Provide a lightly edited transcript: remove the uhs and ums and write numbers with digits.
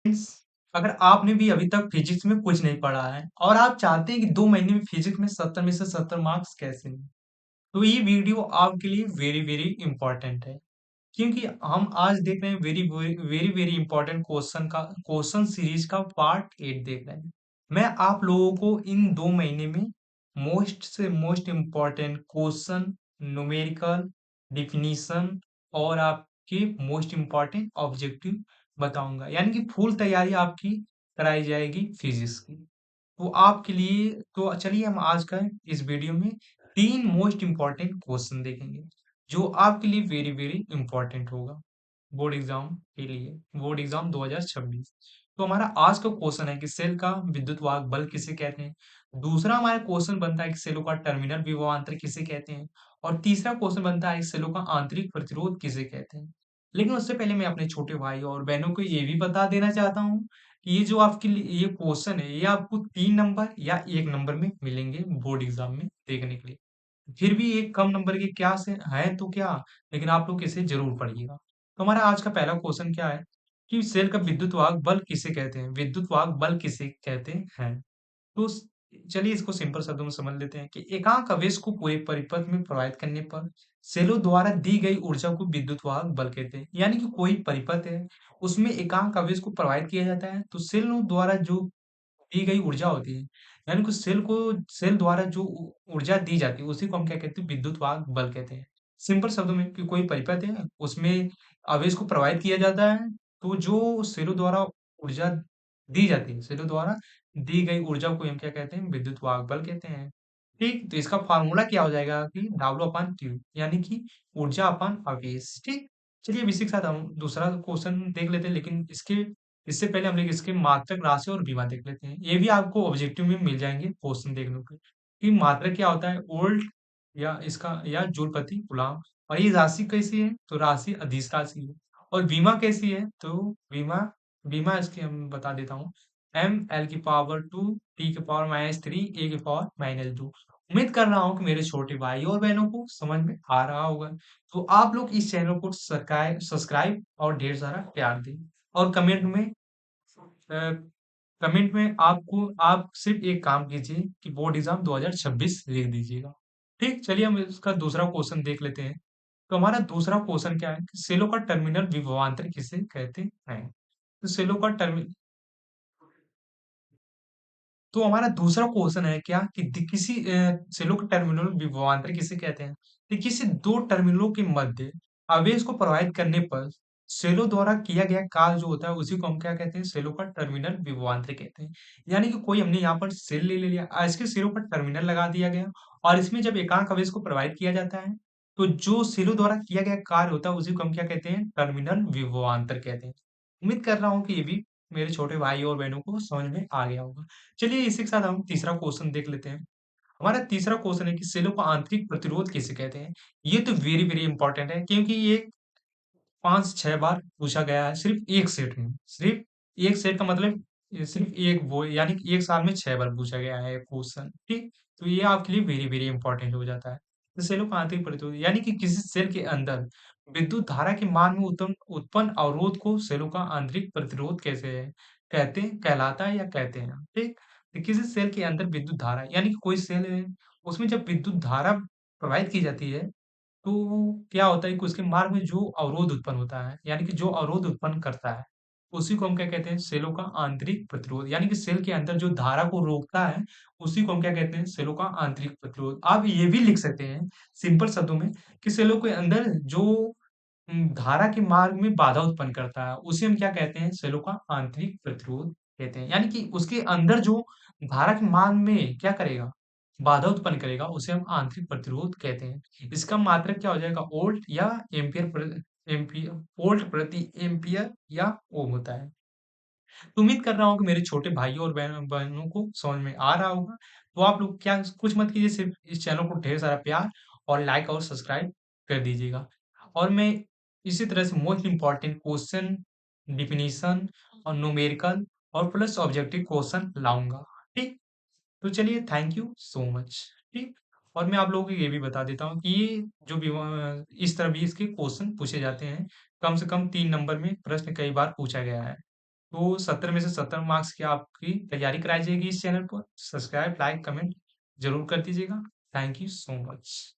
Friends, अगर आपने भी अभी तक फिजिक्स में कुछ नहीं पढ़ा है और आप चाहते हैं कि 2 महीने में फिजिक्स में 70 में से 70 मार्क्स कैसे मिलें, तो ये वीडियो आपके लिए वेरी वेरी इंपॉर्टेंट है। क्योंकि हम आज देख रहे हैं very very very important question series का पार्ट 8 देख रहे हैं। मैं आप लोगों को इन 2 महीने में मोस्ट से most important question, numerical, definition और आपके मोस्ट इंपॉर्टेंट ऑब्जेक्टिव बताऊंगा। यानी कि फुल तैयारी आपकी कराई जाएगी फिजिक्स की। तो आपके लिए तो चलिए हम आज का इस वीडियो में 3 मोस्ट इंपॉर्टेंट क्वेश्चन देखेंगे, जो आपके लिए वेरी वेरी इंपॉर्टेंट होगा बोर्ड एग्जाम के लिए, बोर्ड एग्जाम 2026। तो हमारा आज का क्वेश्चन है कि सेल का विद्युत वाहक बल किसे कहते हैं। दूसरा हमारा क्वेश्चन बनता है कि सेलों का टर्मिनल विभवांतर किसे कहते हैं। और तीसरा क्वेश्चन बनता है कि सेलों का आंतरिक प्रतिरोध किसे कहते हैं। लेकिन उससे पहले मैं अपने छोटे भाई और बहनों को ये भी बता देना चाहता हूँ कि ये जो आपके लिए ये क्वेश्चन है, ये आपको 3 नंबर या 1 नंबर में मिलेंगे बोर्ड एग्जाम में देखने के लिए। फिर भी एक कम नंबर के क्या से हैं तो क्या, लेकिन आप लोग इसे जरूर पढ़िएगा। तो हमारा आज का पहला क्वेश्चन क्या है कि सेल का विद्युत वाहक बल किसे कहते हैं, विद्युत वाहक बल किसे कहते हैं। तो चलिए इसको सिंपल शब्दों में समझ लेते हैं कि एकांक आवेश को पूरे परिपथ में प्रवाहित करने पर सेलों द्वारा दी गई ऊर्जा को विद्युत वाहक बल कहते हैं। यानी कि कोई परिपथ है, उसमें एकांक आवेश को प्रवाहित किया जाता है, तो सेलों द्वारा जो दी गई ऊर्जा होती है, यानी कि सेल द्वारा जो ऊर्जा दी जाती है, उसी को हम क्या कहते हैं, विद्युत वाहक बल कहते हैं। सिंपल शब्दों में कि कोई परिपथ है, उसमें आवेश को प्रवाहित किया जाता है, तो जो सेलों द्वारा ऊर्जा दी जाती है, सेलों द्वारा दी गई ऊर्जा को हम क्या कहते हैं, विद्युत वाहक बल कहते हैं। ठीक, तो इसका फॉर्मूला क्या हो जाएगा कि W अपॉन Q, यानी कि ऊर्जा अपॉन आवेश। ठीक, चलिए अब इसी के साथ हम दूसरा क्वेश्चन देख लेते हैं, लेकिन इससे पहले हम लोग इसके मात्रक राशि और बीमा देख लेते हैं। ये भी आपको ऑब्जेक्टिव में मिल जाएंगे क्वेश्चन देखने को कि मात्रक क्या होता है, वोल्ट या इसका या जूल प्रति कूलम्ब। और ये राशि कैसी है, तो राशि अदिश राशि है। और बीमा कैसी है, तो बीमा बीमा इसकी हम बता देता हूँ, m l की पावर 2 t⁻³ a⁻−2। उम्मीद कर रहा हूँ कि मेरे छोटे भाई और बहनों को समझ में आ रहा होगा। तो आप लोग इस चैनल को सब्सक्राइब और ढेर सारा प्यार दें। और कमेंट में आप सिर्फ एक काम कीजिए कि बोर्ड एग्जाम 2026 लिख दीजिएगा। ठीक, चलिए हम इसका दूसरा क्वेश्चन देख लेते हैं। तो हमारा दूसरा क्वेश्चन क्या है कि सेलों का टर्मिनल विभवांतर किसे कहते हैं। तो सेलों का टर्मिनल तो हमारा दूसरा क्वेश्चन है क्या कि किसी सेलों का टर्मिनल विभवांतर किसे कहते हैं। कि किसी दो टर्मिनलों के मध्य आवेश को प्रवाहित करने पर सेलों द्वारा किया गया कार्य जो होता है, उसी को हम क्या कहते हैं, सेलों का टर्मिनल विभवांतर कहते हैं। यानी कि कोई हमने यहाँ पर सेल ले लिया, इसके सिरों पर टर्मिनल लगा दिया गया, और इसमें जब एकांक आवेश को प्रवाहित किया जाता है, तो जो सेलों द्वारा किया गया कार्य होता है, उसी को हम क्या कहते हैं, टर्मिनल विभवांतर कहते हैं। उम्मीद कर रहा हूँ कि ये भी मेरे छोटे भाई और बहनों को समझ में आ गया होगा। चलिए इसी के साथ हम तीसरा क्वेश्चन देख लेते हैं। हमारा तीसरा क्वेश्चन है कि सेलों का आंतरिक प्रतिरोध किसे कहते हैं। ये तो वेरी वेरी इंपॉर्टेंट है, क्योंकि ये 5-6 बार पूछा गया है सिर्फ एक सेट में। सिर्फ एक सेट का मतलब ये सिर्फ एक वो, यानी कि एक साल में 6 बार पूछा गया है क्वेश्चन। ठीक, तो ये आपके लिए वेरी वेरी इंपॉर्टेंट हो जाता है। तो सेलों का आंतरिक प्रतिरोध यानी कि किसी सेल के अंदर विद्युत धारा के मान में उत्पन्न उत्पन्न अवरोध को सेलों का आंतरिक प्रतिरोध कैसे है कहते हैं, कहलाता है या कहते हैं। ठीक, तो किसी सेल के अंदर विद्युत धारा, यानी कि कोई सेल है, उसमें जब विद्युत धारा प्रवाहित की जाती है, तो क्या होता है कि उसके मार्ग में जो अवरोध उत्पन्न होता है, यानी कि जो अवरोध उत्पन्न करता है, उसी को हम क्या कहते हैं, सेलों का आंतरिक प्रतिरोध। यानी कि सेल के अंदर जो धारा को रोकता है, उसी को हम क्या कहते हैं, सेलों का आंतरिक प्रतिरोध। आप ये भी लिख सकते हैं सिंपल शब्दों में कि सेलों के अंदर जो धारा के मार्ग में बाधा उत्पन्न करता है, उसे हम क्या कहते हैं, सेलों का आंतरिक प्रतिरोध कहते हैं। यानी कि उसके अंदर जो धारा के मार्ग में क्या करेगा, बाधा उत्पन्न करेगा, उसे हम आंतरिक प्रतिरोध कहते हैं। इसका मात्रक क्या हो जाएगा, वोल्ट या एम्पियर, वोल्ट प्रति एम्पियर या ओम होता है। तो उम्मीद कर रहा हूँ कि मेरे छोटे भाइयों और बहनों को समझ में आ रहा होगा। तो आप लोग क्या कुछ मत कीजिए, सिर्फ इस चैनल को ढेर सारा प्यार और लाइक और सब्सक्राइब कर दीजिएगा। और मैं इसी तरह से मोस्ट इम्पोर्टेंट क्वेश्चन, डिफिनीशन और न्यूमेरिकल और प्लस ऑब्जेक्टिव क्वेश्चन लाऊंगा। ठीक, तो चलिए थैंक यू सो मच। ठीक, और मैं आप लोगों को ये भी बता देता हूँ कि ये जो भी इस तरह भी इसके क्वेश्चन पूछे जाते हैं, कम से कम 3 नंबर में प्रश्न कई बार पूछा गया है। तो 70 में से 70 मार्क्स की आपकी तैयारी कराई जाएगी इस चैनल पर। सब्सक्राइब, लाइक, कमेंट ज़रूर कर दीजिएगा। Thank you so much.